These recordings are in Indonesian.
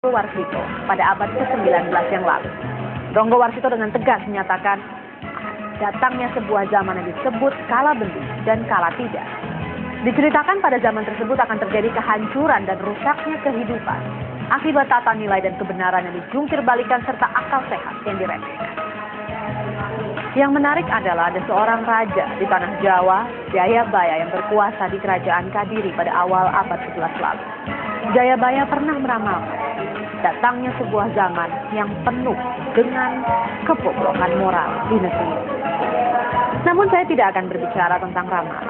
Warsito pada abad ke-19 yang lalu. Ronggo Warsito dengan tegas menyatakan datangnya sebuah zaman yang disebut kala bendu dan kala tidak. Diceritakan pada zaman tersebut akan terjadi kehancuran dan rusaknya kehidupan akibat tata nilai dan kebenaran yang dijungkir balikan serta akal sehat yang diremehkan. Yang menarik adalah ada seorang raja di tanah Jawa, Jayabaya, yang berkuasa di kerajaan Kadiri pada awal abad 11 lalu. Jayabaya pernah meramalkan datangnya sebuah zaman yang penuh dengan kebobrokan moral di negeri ini. Namun saya tidak akan berbicara tentang ramalan.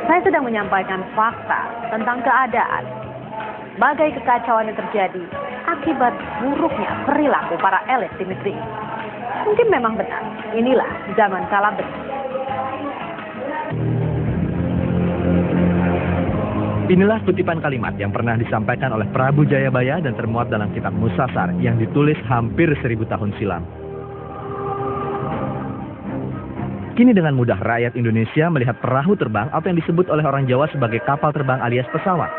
Saya sedang menyampaikan fakta tentang keadaan, bagai kekacauan yang terjadi akibat buruknya perilaku para elit di negeri ini. Mungkin memang benar, inilah zaman kala bendu. Inilah kutipan kalimat yang pernah disampaikan oleh Prabu Jayabaya dan termuat dalam kitab Musasar yang ditulis hampir 1000 tahun silam. Kini dengan mudah rakyat Indonesia melihat perahu terbang atau yang disebut oleh orang Jawa sebagai kapal terbang alias pesawat.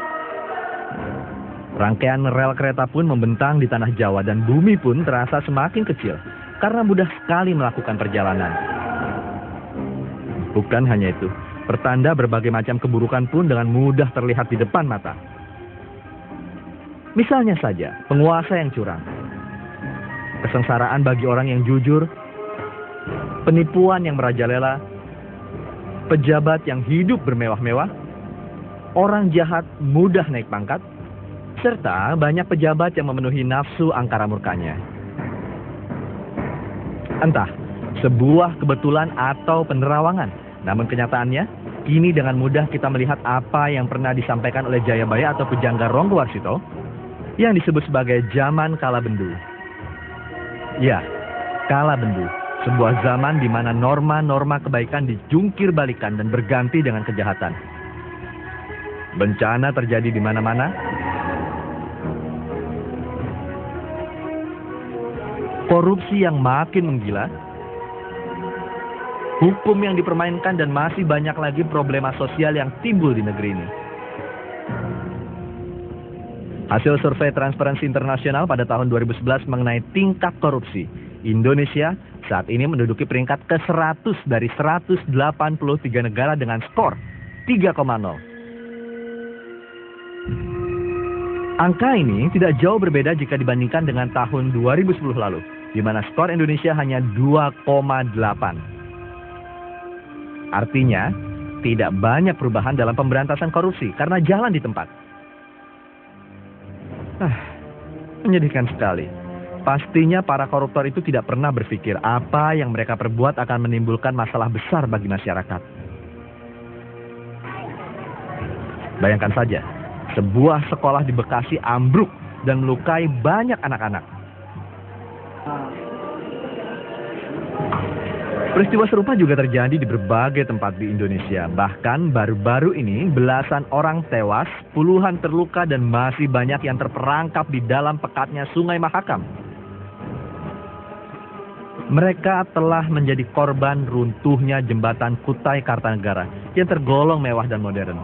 Rangkaian rel kereta pun membentang di tanah Jawa dan bumi pun terasa semakin kecil karena mudah sekali melakukan perjalanan. Bukan hanya itu, pertanda berbagai macam keburukan pun dengan mudah terlihat di depan mata. Misalnya saja, penguasa yang curang, kesengsaraan bagi orang yang jujur, penipuan yang merajalela, pejabat yang hidup bermewah-mewah, orang jahat mudah naik pangkat, serta banyak pejabat yang memenuhi nafsu angkara murkanya. Entah, sebuah kebetulan atau penerawangan, namun kenyataannya, kini dengan mudah kita melihat apa yang pernah disampaikan oleh Jayabaya atau pujangga Ronggo Warsito yang disebut sebagai zaman kala bendu. Ya, kala bendu, sebuah zaman di mana norma-norma kebaikan dijungkir balikan dan berganti dengan kejahatan. Bencana terjadi di mana-mana. Korupsi yang makin menggila. Hukum yang dipermainkan dan masih banyak lagi problema sosial yang timbul di negeri ini. Hasil survei Transparansi Internasional pada tahun 2011 mengenai tingkat korupsi, Indonesia saat ini menduduki peringkat ke-100 dari 183 negara dengan skor 3,0. Angka ini tidak jauh berbeda jika dibandingkan dengan tahun 2010 lalu, di mana skor Indonesia hanya 2,8. Artinya, tidak banyak perubahan dalam pemberantasan korupsi karena jalan di tempat. Menyedihkan sekali. Pastinya para koruptor itu tidak pernah berpikir apa yang mereka perbuat akan menimbulkan masalah besar bagi masyarakat. Bayangkan saja, sebuah sekolah di Bekasi ambruk dan melukai banyak anak-anak. Peristiwa serupa juga terjadi di berbagai tempat di Indonesia. Bahkan baru-baru ini belasan orang tewas, puluhan terluka dan masih banyak yang terperangkap di dalam pekatnya Sungai Mahakam. Mereka telah menjadi korban runtuhnya jembatan Kutai Kartanegara yang tergolong mewah dan modern.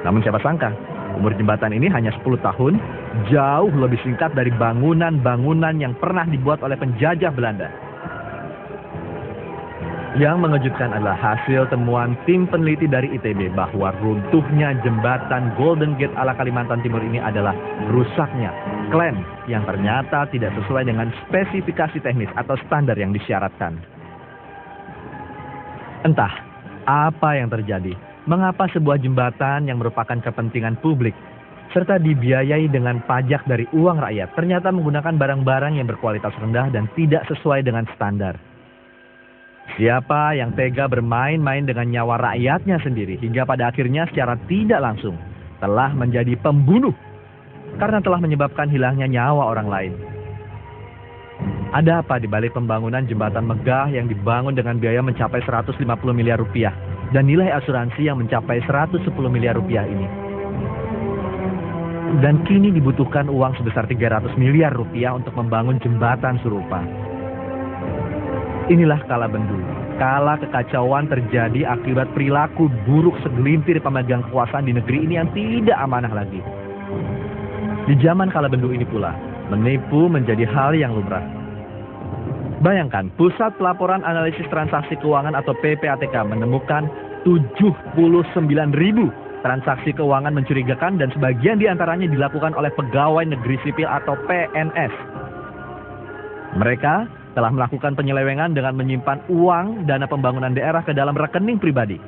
Namun siapa sangka, umur jembatan ini hanya 10 tahun, jauh lebih singkat dari bangunan-bangunan yang pernah dibuat oleh penjajah Belanda. Yang mengejutkan adalah hasil temuan tim peneliti dari ITB bahwa runtuhnya jembatan Golden Gate ala Kalimantan Timur ini adalah rusaknya klem yang ternyata tidak sesuai dengan spesifikasi teknis atau standar yang disyaratkan. Entah apa yang terjadi. Mengapa sebuah jembatan yang merupakan kepentingan publik serta dibiayai dengan pajak dari uang rakyat ternyata menggunakan barang-barang yang berkualitas rendah dan tidak sesuai dengan standar? Siapa yang tega bermain-main dengan nyawa rakyatnya sendiri hingga pada akhirnya secara tidak langsung telah menjadi pembunuh karena telah menyebabkan hilangnya nyawa orang lain? Ada apa di balik pembangunan jembatan megah yang dibangun dengan biaya mencapai 150 miliar rupiah dan nilai asuransi yang mencapai 110 miliar rupiah ini? Dan kini dibutuhkan uang sebesar 300 miliar rupiah untuk membangun jembatan serupa. Inilah kala bendu. Kala kekacauan terjadi akibat perilaku buruk segelintir pemegang kekuasaan di negeri ini yang tidak amanah lagi. Di zaman kala bendu ini pula, menipu menjadi hal yang lumrah. Bayangkan, Pusat Pelaporan Analisis Transaksi Keuangan atau PPATK menemukan 79.000 transaksi keuangan mencurigakan dan sebagian diantaranya dilakukan oleh pegawai negeri sipil atau PNS. Mereka telah melakukan penyelewengan dengan menyimpan uang dana pembangunan daerah ke dalam rekening pribadi.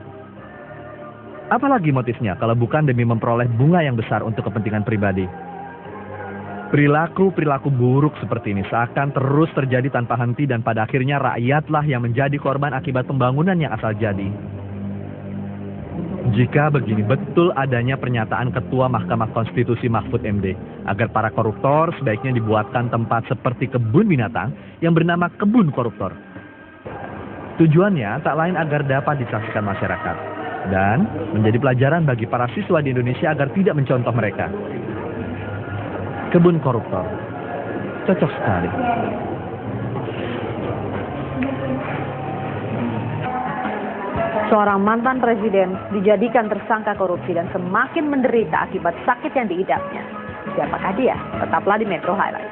Apalagi motifnya kalau bukan demi memperoleh bunga yang besar untuk kepentingan pribadi. Perilaku buruk seperti ini seakan terus terjadi tanpa henti dan pada akhirnya rakyatlah yang menjadi korban akibat pembangunan yang asal jadi. Jika begini betul adanya pernyataan Ketua Mahkamah Konstitusi Mahfud MD agar para koruptor sebaiknya dibuatkan tempat seperti kebun binatang yang bernama kebun koruptor. Tujuannya tak lain agar dapat disaksikan masyarakat dan menjadi pelajaran bagi para siswa di Indonesia agar tidak mencontoh mereka. Kebun koruptor. Cocok sekali. Seorang mantan presiden dijadikan tersangka korupsi dan semakin menderita akibat sakit yang diidapnya. Siapakah dia? Tetaplah di Metro Highlight.